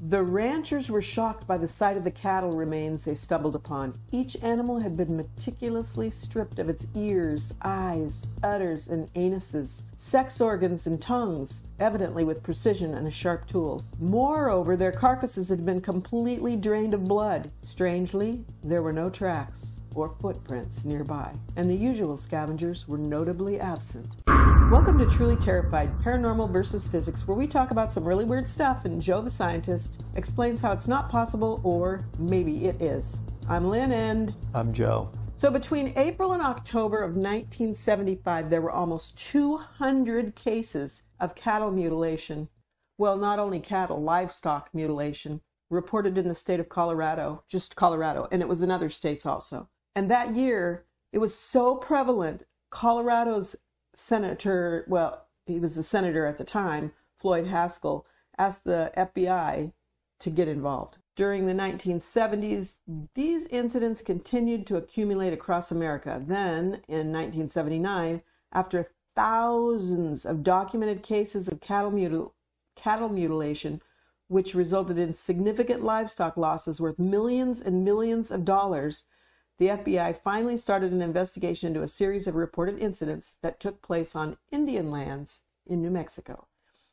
The ranchers were shocked by the sight of the cattle remains they stumbled upon. Each animal had been meticulously stripped of its ears, eyes, udders, and anuses, sex organs, and tongues, evidently with precision and a sharp tool. Moreover, their carcasses had been completely drained of blood. Strangely, there were no tracks or footprints nearby, and the usual scavengers were notably absent. Welcome to Truly Terrified, Paranormal versus Physics, where we talk about some really weird stuff and Joe the Scientist explains how it's not possible, or maybe it is. I'm Lynn and... I'm Joe. So between April and October of 1975, there were almost 200 cases of cattle mutilation. Well, not only cattle, livestock mutilation, reported in the state of Colorado, just Colorado, and it was in other states also. And that year, it was so prevalent, Colorado's senator, well, he was the senator at the time, Floyd Haskell, asked the FBI to get involved. During the 1970s, these incidents continued to accumulate across America. Then, in 1979, after thousands of documented cases of cattle mutilation, which resulted in significant livestock losses worth millions and millions of dollars, the FBI finally started an investigation into a series of reported incidents that took place on Indian lands in New Mexico.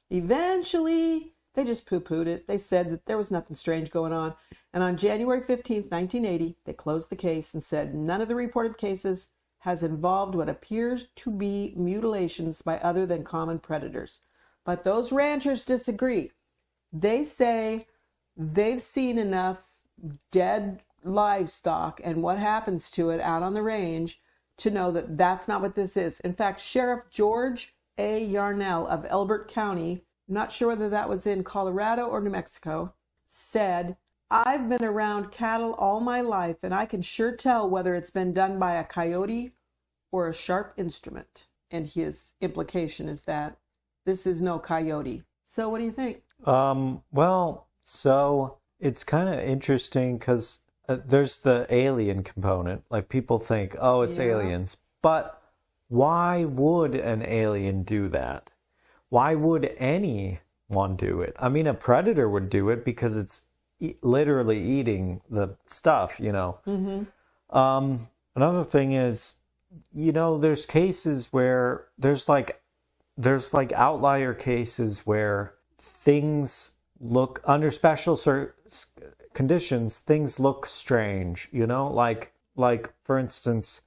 Eventually, they just poo-pooed it. They said that there was nothing strange going on. And on January 15th, 1980, they closed the case and said none of the reported cases has involved what appears to be mutilations by other than common predators. But those ranchers disagree. They say they've seen enough dead livestock and what happens to it out on the range to know that that's not what this is. In fact, Sheriff George A. Yarnell of Elbert County, not sure whether that was in Colorado or New Mexico, said, "I've been around cattle all my life and I can sure tell whether it's been done by a coyote or a sharp instrument." And his implication is that this is no coyote. So what do you think? Well, so it's kind of interesting because there's the alien component. Like, people think, oh, it's aliens. But why would an alien do that? Why would anyone do it? I mean, a predator would do it because it's literally eating the stuff, you know. Mm-hmm. Another thing is, you know, there's cases where there's like outlier cases where things look, under special conditions, things look strange, you know, like for instance,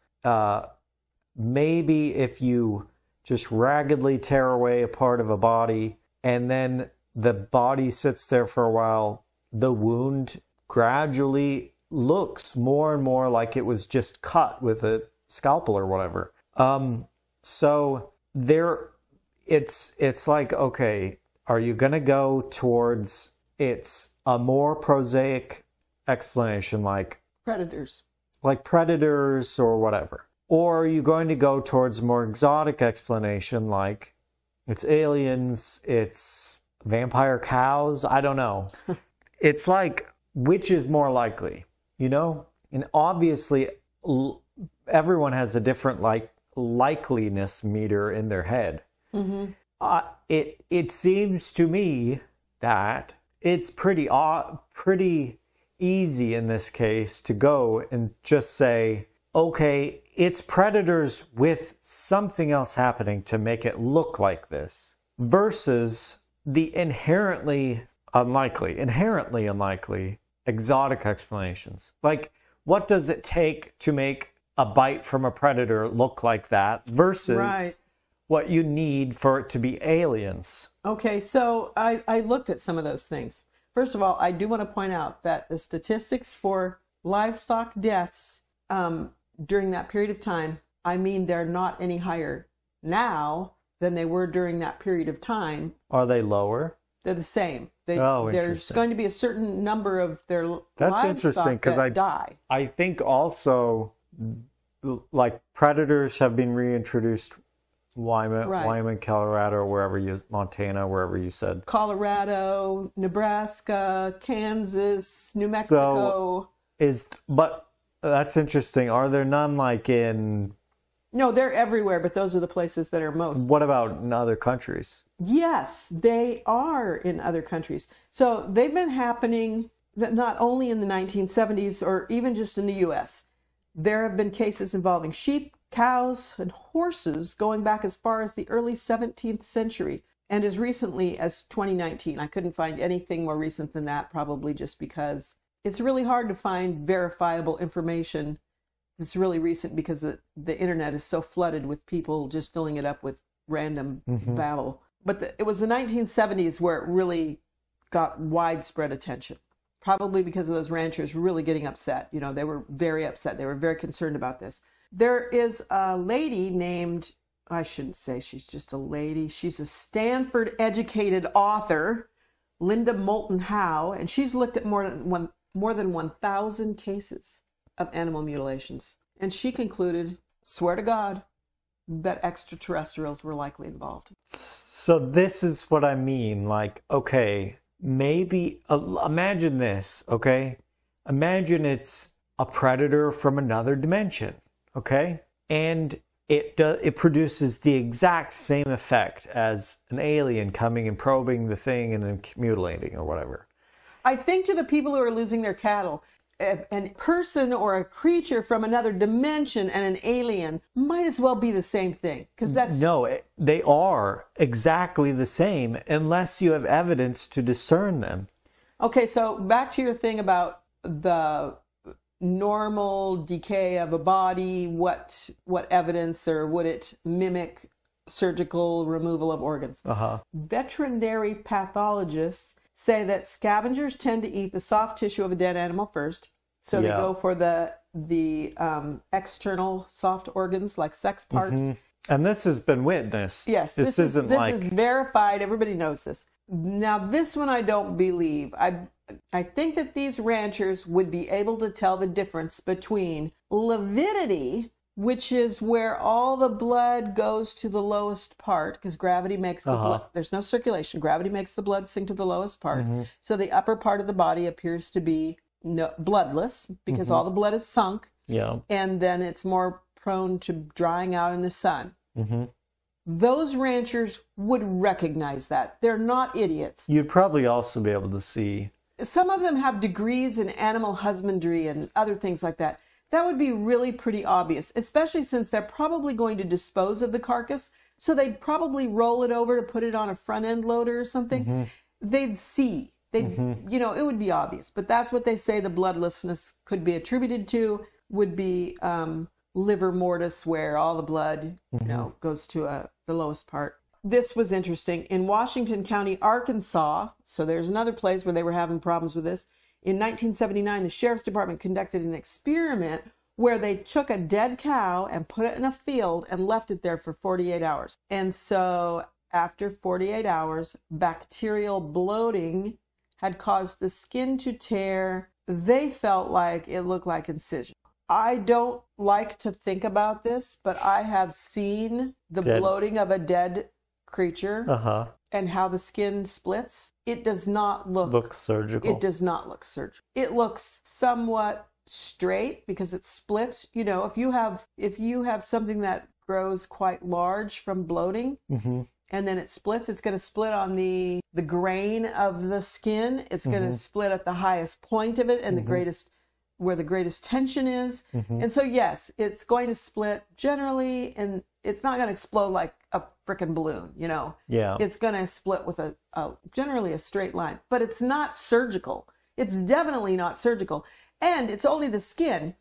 maybe if you just raggedly tear away a part of a body and then the body sits there for a while, the wound gradually looks more and more like it was just cut with a scalpel or whatever. So there, it's like, okay, are you going to go towards it's a more prosaic explanation like predators or whatever? Or are you going to go towards a more exotic explanation like it's aliens, it's vampire cows? I don't know. It's like, which is more likely, you know? And obviously, everyone has a different likeliness meter in their head. Mm-hmm. It seems to me that it's pretty easy in this case to go and just say, okay, it's predators with something else happening to make it look like this, versus the inherently unlikely exotic explanations. Like, what does it take to make a bite from a predator look like that versus what you need for it to be aliens? Okay, so I looked at some of those things. First of all, I do want to point out that the statistics for livestock deaths during that period of time, I mean, they're not any higher now than they were during that period of time. Are they lower? They're the same. There's going to be a certain number of their livestock that die. I think also, like, predators have been reintroduced. Wyoming, Colorado, Montana, wherever you said. Colorado, Nebraska, Kansas, New Mexico. But that's interesting. Are there none like in No, they're everywhere, but those are the places that are most. What about in other countries? Yes, they are in other countries. So they've been happening that not only in the 1970s or even just in the U.S. There have been cases involving sheep, cows, and horses going back as far as the early 17th century and as recently as 2019. I couldn't find anything more recent than that, probably just because it's really hard to find verifiable information that's really recent because the internet is so flooded with people just filling it up with random babble. But it was the 1970s where it really got widespread attention, probably because of those ranchers really getting upset. You know, they were very upset. They were very concerned about this. There is a lady named, I shouldn't say she's just a lady. She's a Stanford-educated author, Linda Moulton Howe, and she's looked at more than 1,000 cases of animal mutilations. And she concluded, swear to God, that extraterrestrials were likely involved. So this is what I mean. Like, okay, maybe, imagine this, okay? Imagine it's a predator from another dimension, okay? And it produces the exact same effect as an alien coming and probing the thing and then mutilating or whatever. I think to the people who are losing their cattle, a person or a creature from another dimension and an alien might as well be the same thing. Because that's... No, they are exactly the same unless you have evidence to discern them. Okay, so back to your thing about the normal decay of a body, what evidence, or would it mimic surgical removal of organs? Veterinary pathologists say that scavengers tend to eat the soft tissue of a dead animal first. So they go for the external soft organs like sex parts. And this has been witnessed. Yes, this is verified. Everybody knows this. Now, this one I don't believe. I think that these ranchers would be able to tell the difference between lividity, which is where all the blood goes to the lowest part, because gravity makes the blood, there's no circulation. Gravity makes the blood sink to the lowest part. So the upper part of the body appears to be bloodless because all the blood is sunk. And then it's more prone to drying out in the sun. Those ranchers would recognize that. They're not idiots. You'd probably also be able to see. Some of them have degrees in animal husbandry and other things like that. That would be really pretty obvious, especially since they're probably going to dispose of the carcass. So they'd probably roll it over to put it on a front end loader or something. They'd see. You know, it would be obvious. But that's what they say the bloodlessness could be attributed to, would be liver mortis, where all the blood, you know, goes to the lowest part. This was interesting. In Washington County, Arkansas, so there's another place where they were having problems with this. In 1979, the Sheriff's Department conducted an experiment where they took a dead cow and put it in a field and left it there for 48 hours. And so after 48 hours, bacterial bloating had caused the skin to tear. They felt like it looked like incision. I don't like to think about this, but I have seen the bloating of a dead creature and how the skin splits. It does not look surgical. It does not look surgical. It looks somewhat straight because it splits. You know, if you have something that grows quite large from bloating and then it splits, it's going to split on the grain of the skin. It's going to split at the highest point of it and the greatest, where the greatest tension is. And so, yes, it's going to split generally, and it's not going to explode like a frickin' balloon, you know? It's going to split with a generally a straight line, but it's not surgical. It's definitely not surgical. And it's only the skin.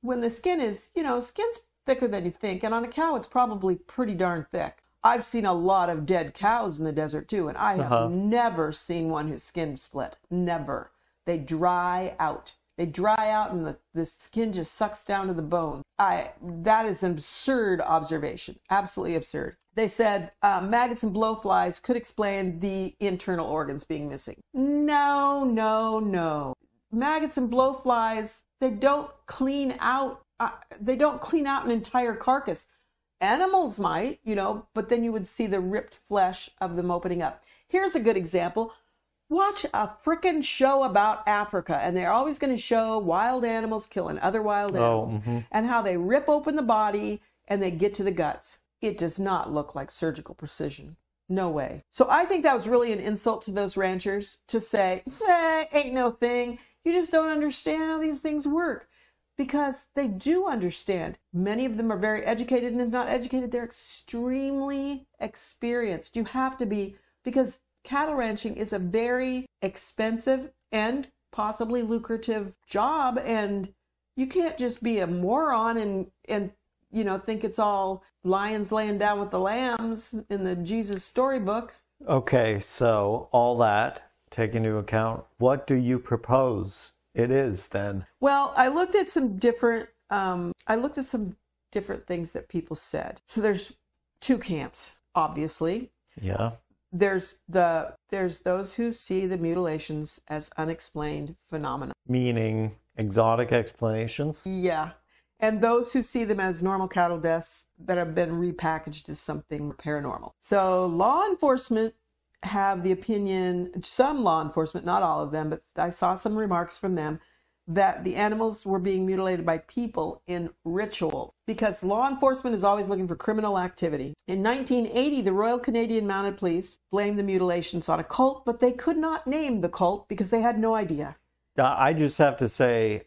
When the skin is, you know, skin's thicker than you think. And on a cow, it's probably pretty darn thick. I've seen a lot of dead cows in the desert too, and I have never seen one whose skin split. Never. They dry out. They dry out and the skin just sucks down to the bone. That is an absurd observation. Absolutely absurd. They said maggots and blowflies could explain the internal organs being missing. No, no, no. Maggots and blowflies, they don't clean out an entire carcass. Animals might, you know, but then you would see the ripped flesh of them opening up. Here's a good example. Watch a frickin' show about Africa, and they're always going to show wild animals killing other wild animals and how they rip open the body and they get to the guts. It does not look like surgical precision. No way. So I think that was really an insult to those ranchers to say, ain't no thing. You just don't understand how these things work. Because they do understand. Many of them are very educated, and if not educated, they're extremely experienced. You have to be, because cattle ranching is a very expensive and possibly lucrative job, and you can't just be a moron and think it's all lions laying down with the lambs in the Jesus storybook. Okay, so all that taken into account, what do you propose it is then? Well, I looked at some different things that people said. So there's two camps, obviously. Yeah. There's those who see the mutilations as unexplained phenomena. Meaning exotic explanations? Yeah. And those who see them as normal cattle deaths that have been repackaged as something paranormal. So law enforcement have the opinion, some law enforcement, not all of them, but I saw some remarks from them, that the animals were being mutilated by people in rituals, because law enforcement is always looking for criminal activity. In 1980, the Royal Canadian Mounted Police blamed the mutilations on a cult, but they could not name the cult because they had no idea. I just have to say,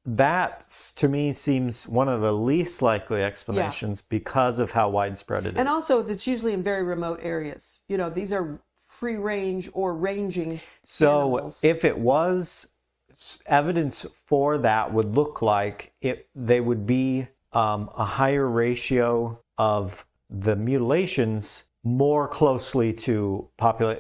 that to me seems one of the least likely explanations because of how widespread it is. And also, it's usually in very remote areas. These are free range or ranging animals. If it was, evidence for that would look like they would be a higher ratio of the mutilations more closely to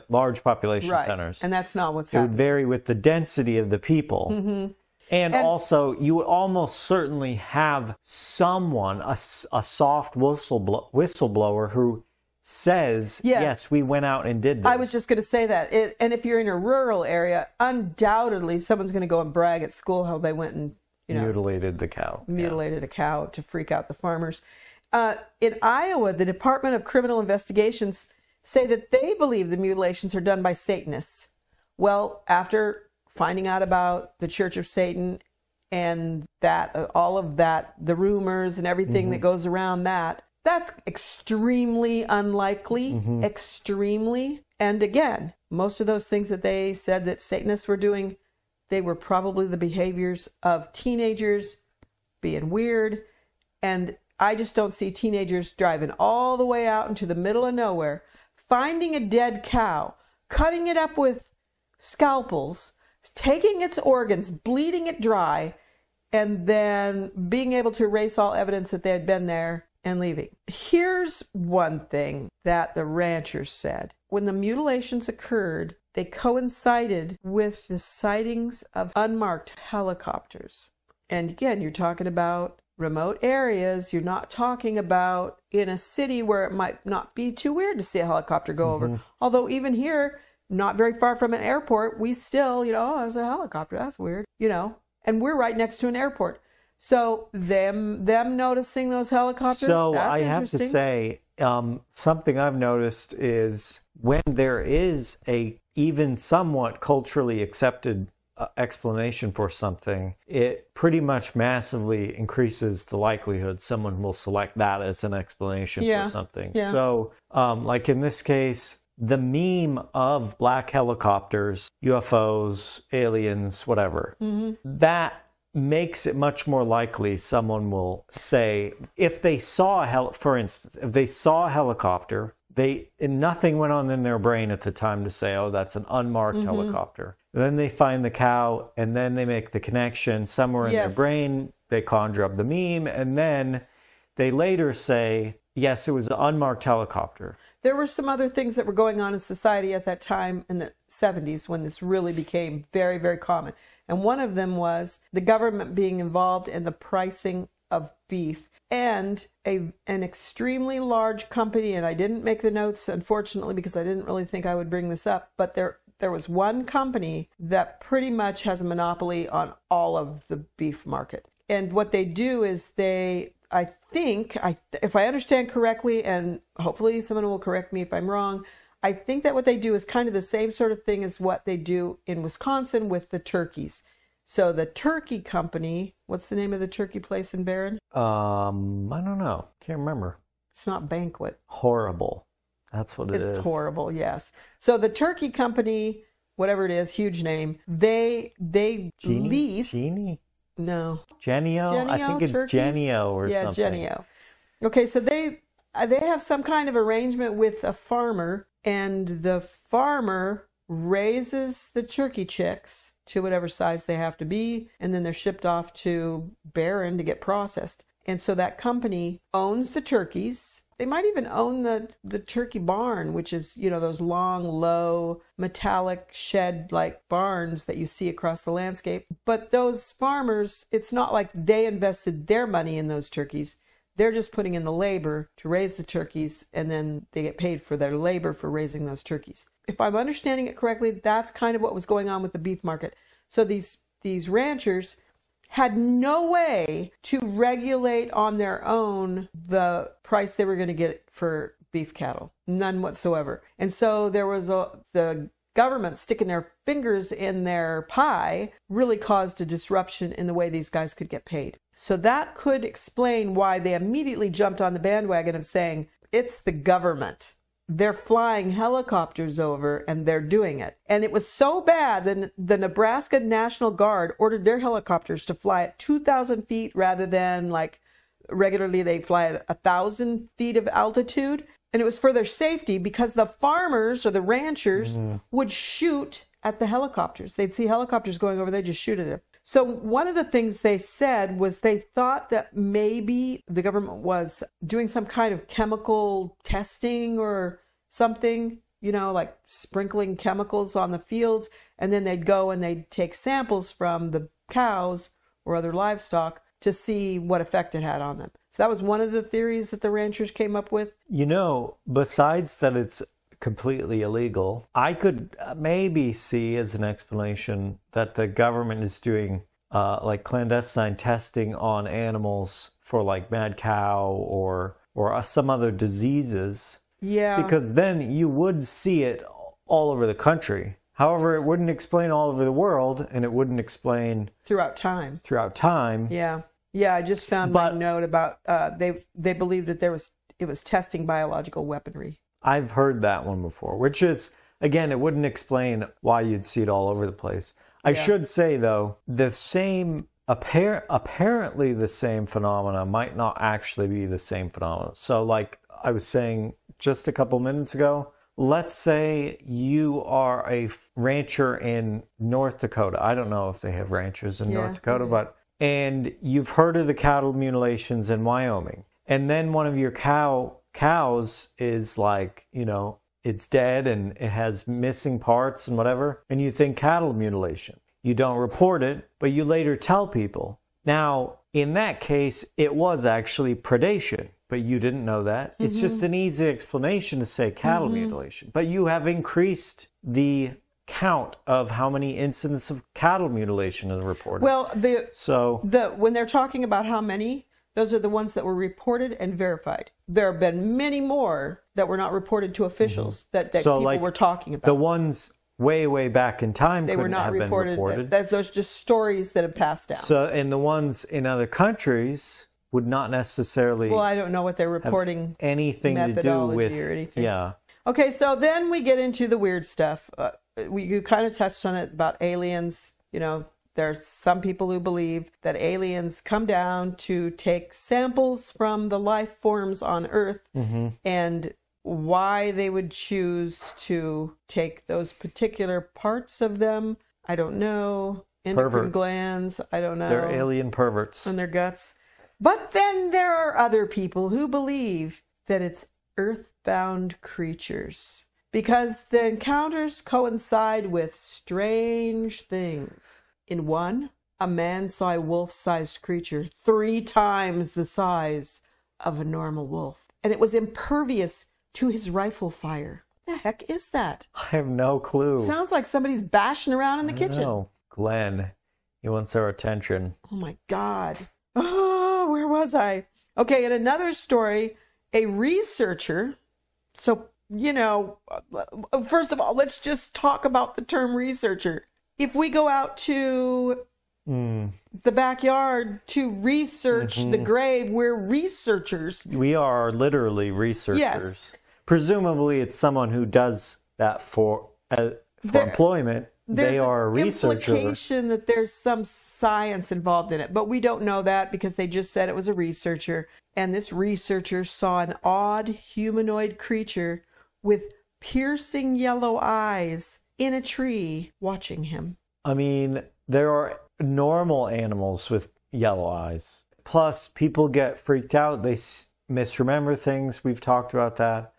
large population centers. And that's not what's happening. It would vary with the density of the people. Mm-hmm. And also, you would almost certainly have someone, a soft whistleblower who says, yes, we went out and did this. I was just going to say that. And if you're in a rural area, undoubtedly someone's going to go and brag at school how they went and mutilated the cow. Mutilated a cow to freak out the farmers. In Iowa, the Department of Criminal Investigations say that they believe the mutilations are done by Satanists. Well, after finding out about the Church of Satan and that all of that, the rumors and everything that goes around that, that's extremely unlikely, extremely. And again, most of those things that they said that Satanists were doing, they were probably the behaviors of teenagers being weird. And I just don't see teenagers driving all the way out into the middle of nowhere, finding a dead cow, cutting it up with scalpels, taking its organs, bleeding it dry, and then being able to erase all evidence that they had been there and leaving. Here's one thing that the ranchers said. When the mutilations occurred, they coincided with the sightings of unmarked helicopters. And again, you're talking about remote areas. You're not talking about in a city where it might not be too weird to see a helicopter go over. Although even here, not very far from an airport, we still, oh, there's a helicopter. That's weird, And we're right next to an airport. So them noticing those helicopters, so that's I have to say, something I've noticed is when there is a even somewhat culturally accepted explanation for something, it pretty much massively increases the likelihood someone will select that as an explanation for something. Yeah. So, like in this case, the meme of black helicopters, UFOs, aliens, whatever, that makes it much more likely someone will say, if they saw for instance, if they saw a helicopter, nothing went on in their brain at the time to say, oh, that's an unmarked helicopter. Then they find the cow, and then they make the connection somewhere in their brain. They conjure up the meme, and then they later say, yes, it was an unmarked helicopter. There were some other things that were going on in society at that time in the 70s when this really became very, very common. And one of them was the government being involved in the pricing of beef, and an extremely large company, and I didn't make the notes, unfortunately, because I didn't really think I would bring this up, but there was one company that pretty much has a monopoly on all of the beef market. And what they do is I think, if I understand correctly, and hopefully someone will correct me if I'm wrong, I think that what they do is kind of the same sort of thing as what they do in Wisconsin with the turkeys. So the turkey company, what's the name of the turkey place in Barron? I don't know. Can't remember. It's not Banquet. Horrible. That's what it is. It's horrible, yes. So the turkey company, whatever it is, huge name, they lease. Genie? No. Genio? I think it's turkeys? Genio or yeah, something. Genio. Okay, so they have some kind of arrangement with a farmer, and the farmer raises the turkey chicks to whatever size they have to be, and then they're shipped off to Barron to get processed. And so that company owns the turkeys. They might even own the turkey barn, which is, those long, low, metallic shed-like barns that you see across the landscape. But those farmers, it's not like they invested their money in those turkeys. They're just putting in the labor to raise the turkeys, and then they get paid for their labor for raising those turkeys. If I'm understanding it correctly, that's kind of what was going on with the beef market. So these ranchers had no way to regulate on their own the price they were going to get for beef cattle. None whatsoever. And so there was the government sticking their fingers in their pie really caused a disruption in the way these guys could get paid. So that could explain why they immediately jumped on the bandwagon of saying, it's the government. They're flying helicopters over and they're doing it. And it was so bad that the Nebraska National Guard ordered their helicopters to fly at 2,000 feet rather than like regularly they fly at 1,000 feet of altitude. And it was for their safety because the farmers or the ranchers would shoot at the helicopters. They'd see helicopters going over, they'd just shoot at them. So one of the things they said was they thought that maybe the government was doing some kind of chemical testing or something, like sprinkling chemicals on the fields, and then they'd go and they'd take samples from the cows or other livestock to see what effect it had on them. So that was one of the theories that the ranchers came up with. Besides that it's completely illegal, I could maybe see as an explanation that the government is doing like clandestine testing on animals for like mad cow or some other diseases. Yeah. Because then you would see it all over the country. However, it wouldn't explain all over the world, and it wouldn't explain throughout time. Yeah. Yeah, I just found my note about they believed that it was testing biological weaponry. I've heard that one before, which is, again, it wouldn't explain why you'd see it all over the place. I should say, though, the same, apparently the same phenomena might not actually be the same phenomena. So like I was saying just a couple minutes ago, let's say you are a rancher in North Dakota. I don't know if they have ranchers in North Dakota, and you've heard of the cattle mutilations in Wyoming. And then one of your cows is like, it's dead and it has missing parts and whatever, and you think cattle mutilation. You don't report it, but you later tell people. Now, in that case, it was actually predation, but you didn't know that. It's just an easy explanation to say cattle mutilation. But you have increased the count of how many incidents of cattle mutilation is reported. Well, when they're talking about how many, those are the ones that were reported and verified. There have been many more that were not reported to officials that people were talking about. The ones way back in time they were not been reported. Those are just stories that have passed down. So, and the ones in other countries would not necessarily. Well, I don't know what they're reporting anything to do with or anything. Yeah. Okay, so then we get into the weird stuff. You kind of touched on it about aliens. There's some people who believe that aliens come down to take samples from the life forms on Earth, and why they would choose to take those particular parts of them, I don't know. Endocrine glands, I don't know. They're alien perverts. And their guts. But then there are other people who believe that it's earthbound creatures, because the encounters coincide with strange things. In one, a man saw a wolf-sized creature 3 times the size of a normal wolf, and it was impervious to his rifle fire. What the heck is that? I have no clue. Sounds like somebody's bashing around in the kitchen. No, Glenn, he wants our attention. Oh my God. Oh, where was I? Okay, in another story, a researcher, so, first of all, let's just talk about the term researcher. If we go out to the backyard to research the grave. We're researchers. We are literally researchers. Yes. Presumably, it's someone who does that for employment. They are a researcher. There's an implication that there's some science involved in it, but we don't know that because they just said it was a researcher. And this researcher saw an odd humanoid creature with piercing yellow eyes in a tree watching him. I mean, there are normal animals with yellow eyes. Plus, people get freaked out. They misremember things. We've talked about that.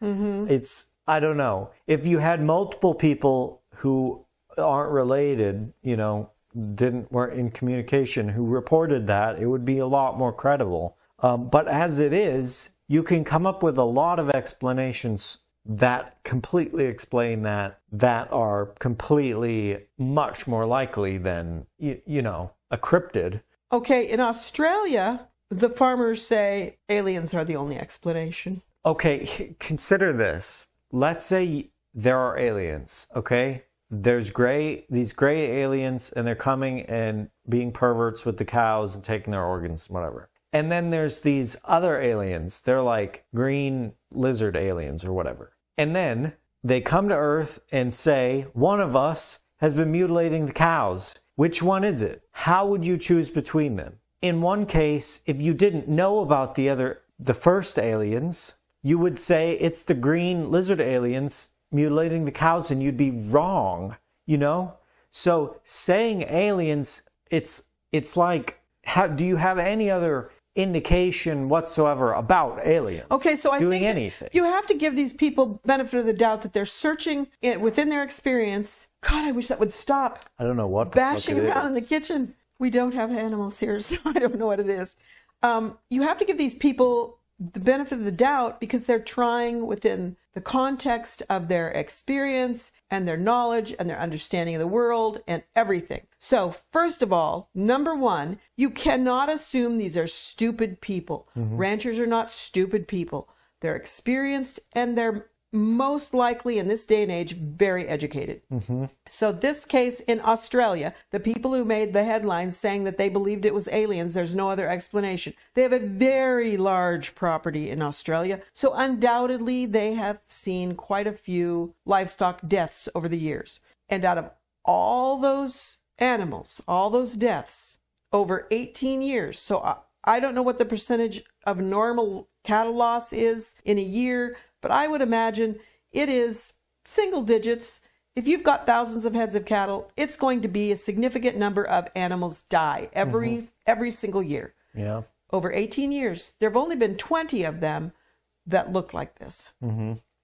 I don't know. If you had multiple people who aren't related, weren't in communication, who reported that, it would be a lot more credible. But as it is, you can come up with a lot of explanations that completely explain that are completely much more likely than, a cryptid. Okay, in Australia, the farmers say aliens are the only explanation. Okay, consider this. Let's say there are aliens, okay? There's these gray aliens, and they're coming and being perverts with the cows and taking their organs, whatever. And then there's these other aliens. They're like green lizard aliens or whatever. And then they come to Earth and say, one of us has been mutilating the cows. Which one is it? How would you choose between them? In one case, if you didn't know about the first aliens, you would say it's the green lizard aliens mutilating the cows, and you'd be wrong, So saying aliens, it's like, do you have any other indication whatsoever about aliens? Okay, so I doing think anything? You have to give these people benefit of the doubt that they're searching within their experience. God, I wish that would stop. I don't know what bashing around in the kitchen. We don't have animals here, so I don't know what it is. You have to give these people the benefit of the doubt because they're trying within the context of their experience and their knowledge and their understanding of the world and everything. So first of all, number one, you cannot assume these are stupid people. Ranchers are not stupid people. They're experienced and they're most likely in this day and age very educated. So this case in Australia, the people who made the headlines saying that they believed it was aliens, there's no other explanation. They have a very large property in Australia, so undoubtedly they have seen quite a few livestock deaths over the years. And out of all those animals, all those deaths over 18 years, so I don't know what the percentage of normal cattle loss is in a year, but I would imagine it is single digits. If you've got thousands of heads of cattle, it's going to be a significant number of animals die every single year. Yeah. Over 18 years, there have only been 20 of them that looked like this.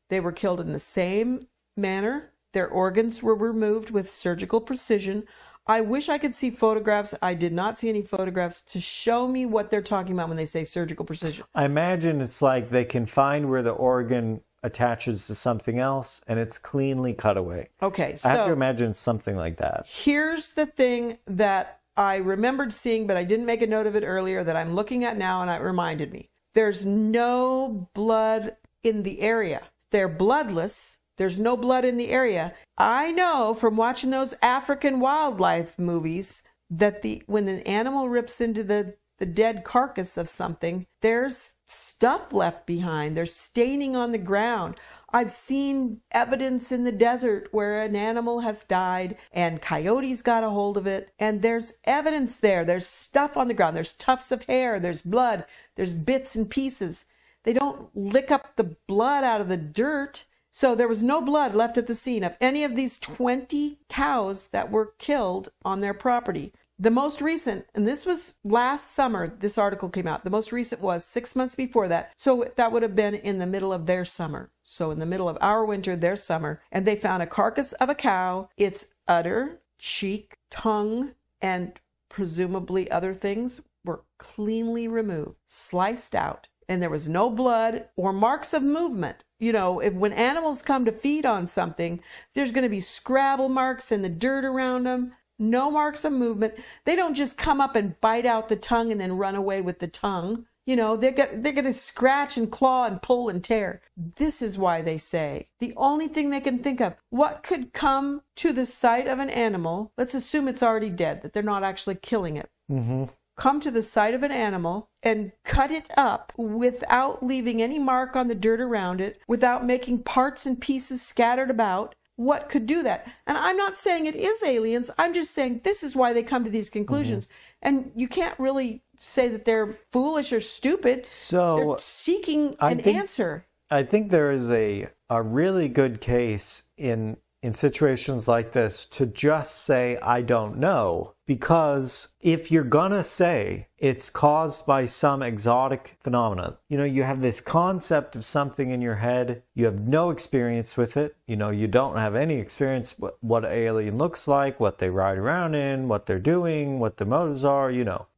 They were killed in the same manner. Their organs were removed with surgical precision. I wish I could see photographs. I did not see any photographs to show me what they're talking about when they say surgical precision. I imagine it's like they can find where the organ attaches to something else and it's cleanly cut away. Okay, so I have to imagine something like that. Here's the thing that I remembered seeing, but I didn't make a note of it earlier, that I'm looking at now, and it reminded me. There's no blood in the area. They're bloodless. There's no blood in the area. I know from watching those African wildlife movies that when an animal rips into the dead carcass of something, there's stuff left behind. There's staining on the ground. I've seen evidence in the desert where an animal has died and coyotes got a hold of it, and there's evidence there. There's stuff on the ground. There's tufts of hair. There's blood. There's bits and pieces. They don't lick up the blood out of the dirt. So there was no blood left at the scene of any of these 20 cows that were killed on their property. The most recent, and this was last summer, this article came out. The most recent was 6 months before that. So that would have been in the middle of their summer. So in the middle of our winter, their summer. And they found a carcass of a cow, its udder, cheek, tongue, and presumably other things were cleanly removed, sliced out. And there was no blood or marks of movement. When animals come to feed on something, there's going to be scrabble marks in the dirt around them. No marks of movement. They don't just come up and bite out the tongue and then run away with the tongue. they're going to scratch and claw and pull and tear. This is why they say the only thing they can think of, what could come to the site of an animal, let's assume it's already dead, that they're not actually killing it. Mm-hmm. Come to the site of an animal and cut it up without leaving any mark on the dirt around it, without making parts and pieces scattered about. What could do that? And I'm not saying it is aliens. I'm just saying this is why they come to these conclusions. Mm-hmm. And you can't really say that they're foolish or stupid. So they're seeking an answer. I think there is a really good case in situations like this to just say, I don't know. Because if you're gonna say it's caused by some exotic phenomenon, you have this concept of something in your head, you have no experience with it, you don't have any experience what an alien looks like, what they ride around in, what they're doing, what their motives are,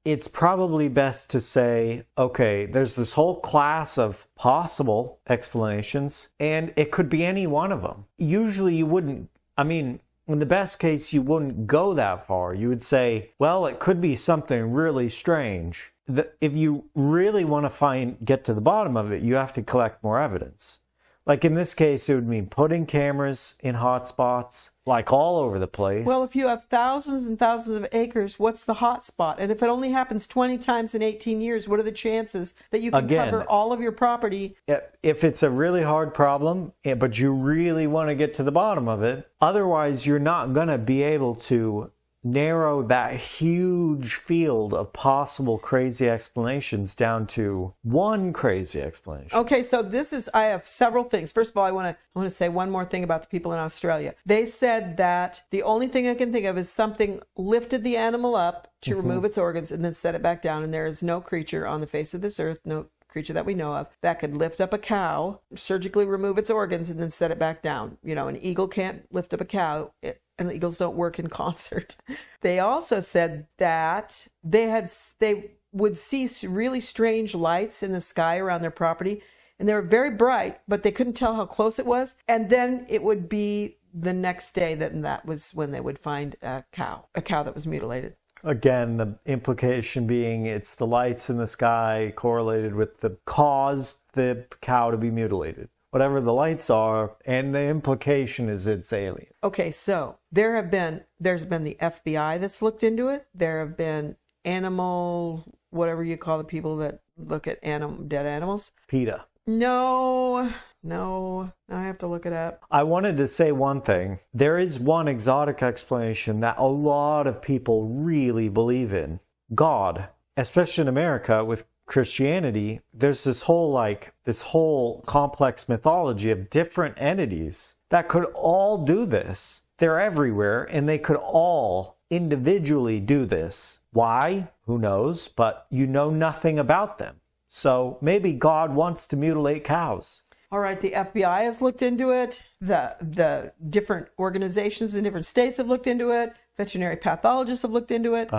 It's probably best to say, okay, there's this whole class of possible explanations, and it could be any one of them. Usually you wouldn't, in the best case, you wouldn't go that far. You would say, well, it could be something really strange. If you really want to get to the bottom of it, you have to collect more evidence. Like in this case, it would mean putting cameras in hot spots, like all over the place. Well, if you have thousands and thousands of acres, what's the hot spot? And if it only happens 20 times in 18 years, what are the chances that you can cover all of your property? If it's a really hard problem, but you really want to get to the bottom of it, otherwise you're not going to be able to narrow that huge field of possible crazy explanations down to one crazy explanation. Okay, so I have several things. First of all, I want to say one more thing about the people in Australia. They said that the only thing I can think of is something lifted the animal up to remove its organs and then set it back down. And there is no creature on the face of this earth, no creature that we know of, that could lift up a cow, surgically remove its organs, and then set it back down. An eagle can't lift up a cow. And eagles don't work in concert. They also said that they would see really strange lights in the sky around their property, and they were very bright, but they couldn't tell how close it was. And then it would be the next day that was when they would find a cow that was mutilated. Again, the implication being it's the lights in the sky correlated with the caused the cow to be mutilated. Whatever the lights are, and the implication is it's alien. Okay, so there's been the FBI that's looked into it. There have been whatever you call the people that look at dead animals. PETA. No, I have to look it up. I wanted to say one thing. There is one exotic explanation that a lot of people really believe in. God, especially in America with Christianity, there's this whole complex mythology of different entities that could all do this. They're everywhere, and they could all individually do this. Why? Who knows? But you know nothing about them. So maybe God wants to mutilate cows. All right, the FBI has looked into it. The different organizations in different states have looked into it. Veterinary pathologists have looked into it.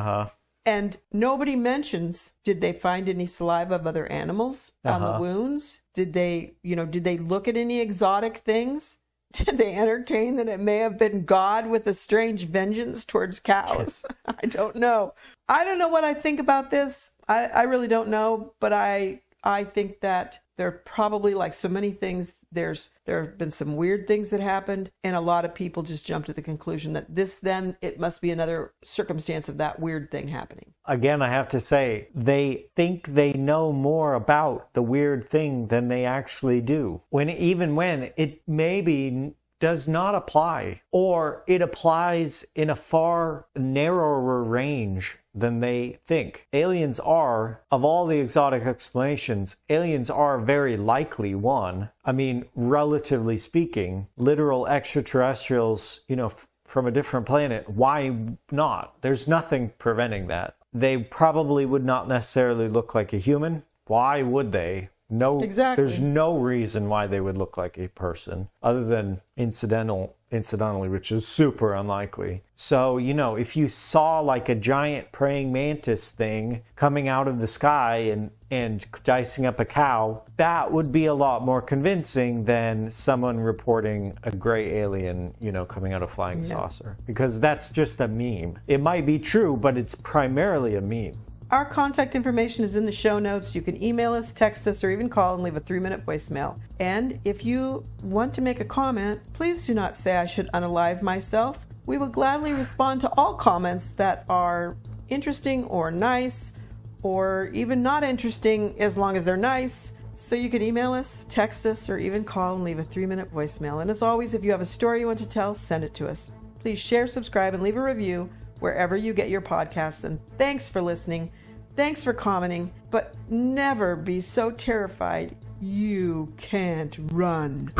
And nobody mentions, did they find any saliva of other animals on the wounds? Did they look at any exotic things? Did they entertain that it may have been God with a strange vengeance towards cows? I don't know. I don't know what I think about this. I really don't know, but I think that there are probably, like so many things, there have been some weird things that happened, and a lot of people just jump to the conclusion that it must be another circumstance of that weird thing happening. Again, I have to say, they think they know more about the weird thing than they actually do. Even when it maybe does not apply, or it applies in a far narrower range than they think. Aliens are, of all the exotic explanations, aliens are very likely one. Relatively speaking, literal extraterrestrials, from a different planet, why not? There's nothing preventing that. They probably would not necessarily look like a human. Why would they? No, exactly. There's no reason why they would look like a person other than incidentally, which is super unlikely. So, if you saw like a giant praying mantis thing coming out of the sky and dicing up a cow, that would be a lot more convincing than someone reporting a gray alien, coming out of a flying saucer. Because that's just a meme. It might be true, but it's primarily a meme. Our contact information is in the show notes. You can email us, text us, or even call and leave a 3-minute voicemail. And if you want to make a comment, please do not say I should unalive myself. We will gladly respond to all comments that are interesting or nice, or even not interesting as long as they're nice. So you can email us, text us, or even call and leave a 3-minute voicemail. And as always, if you have a story you want to tell, send it to us. Please share, subscribe, and leave a review wherever you get your podcasts. And thanks for listening. Thanks for commenting. But never be so terrified you can't run.